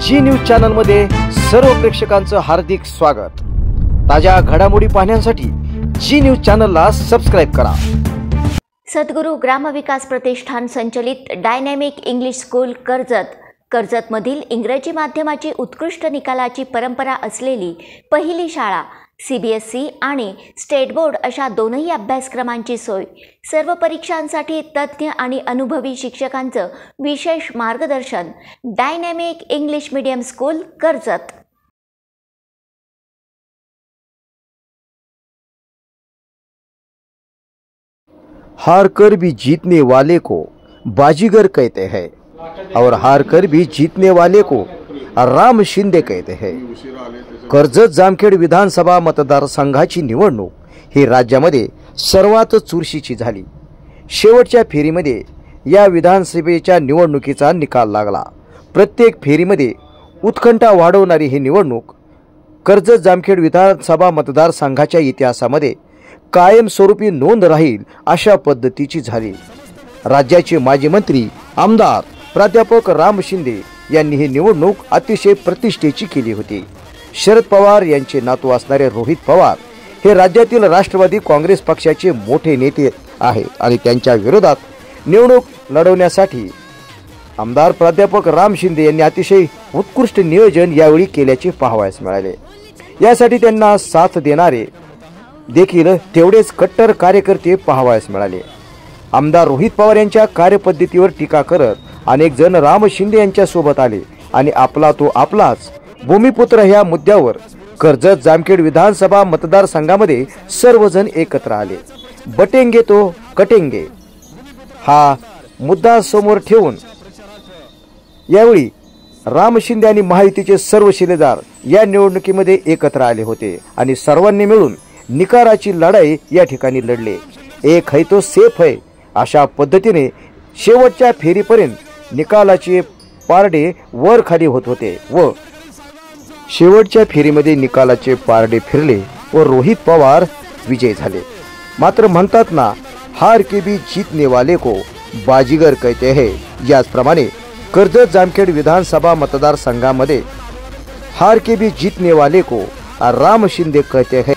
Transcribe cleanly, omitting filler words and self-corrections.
जी news channel मध्ये सर्व प्रेक्षकांचं हार्दिक स्वागत। ताज्या घडामोडी पाहण्यासाठी जी न्यूज चॅनलला सबस्क्राइब करा। सद्गुरू ग्रामविकास प्रतिष्ठान संचलित डायनॅमिक इंग्लिश स्कूल कर्जतमधील इंग्रजी माध्यमाची उत्कृष्ट निकालाची परंपरा असलेली पहिली शाळा, CBSE आणि स्टेट बोर्ड अशा दोनही अभ्यासक्रमांची सोय, सर्व परीक्षांसाठी तज्ञ आणि अनुभवी शिक्षकांचं विशेष मार्गदर्शन। Dynamic English medium school Karjat. हार कर भी जीतने वाले को बाजीगर कहते हैं और हार कर भी जीतने वाले को राम शिंदे कहते हैं। कर्जत जामखेड विधानसभा मतदारसंघाची निवडणूक ही राज्यामध्ये सर्वात चुरशीची झाली। शेवटच्या फेरीमध्ये या विधानसभेच्या निवडणुकीचा निकाल लागला। प्रत्येक फेरीमध्ये उत्कंठा वाढवणारी ही निवडणूक कर्जत जामखेड विधानसभा मतदारसंघाच्या इतिहासामध्ये कायमस्वरूपी नोंद राहील अशा पद्धतीची झाली। राज्याचे माजी मंत्री आमदार प्राध्यापक राम शिंदे यांनी ही निवडणूक अतिशय प्रतिष्ठेची केली होती। शरद पवार यांचे नातू असणारे रोहित पवार हे राज्यातील राष्ट्रवादी काँग्रेस पक्षाचे मोठे नेते आहेत आणि त्यांच्या विरोधात निवडणूक लढवण्यासाठी आमदार प्राध्यापक राम शिंदे यांनी अतिशय उत्कृष्ट नियोजन यावेळी केल्याचे पाहावयास मिळाले। यासाठी त्यांना साथ देणारे देखील तेवढेच कट्टर कार्यकर्ते पाहावयास मिळाले। आमदार रोहित पवार यांच्या कार्यपद्धतीवर टीका करत अनेक जण राम शिंदे यांच्या सोबत आले आणि आपला तो आपलाच भूमिपुत्र ह्या मुद्द्यावर कर्जत जामखेड विधानसभा मतदारसंघामध्ये सर्वजण एकत्र आले। बटेंगे तो कटेंगे हा मुद्दा समोर ठेवून यावेळी राम शिंदे आणि महायुतीचे सर्व शिलेदार या निवडणुकीमध्ये एकत्र आले होते आणि सर्वांनी मिळून निकालाची लढाई या ठिकाणी लढले। एक है तो सेफ है अशा पद्धतीने शेवटच्या फेरीपर्यंत निकालाचे पारडे वर खाली होत होते व शेवटच्या फेरीमध्ये निकालाचे पारडे फिरले व रोहित पवार विजयी झाले। मात्र म्हणतात ना, हार के भी जीतने वाले को बाजीगर कहते हैं। याचप्रमाणे कर्जत जामखेड विधानसभा मतदारसंघामध्ये हार के भी जीतने वाले को राम शिंदे कहते हैं।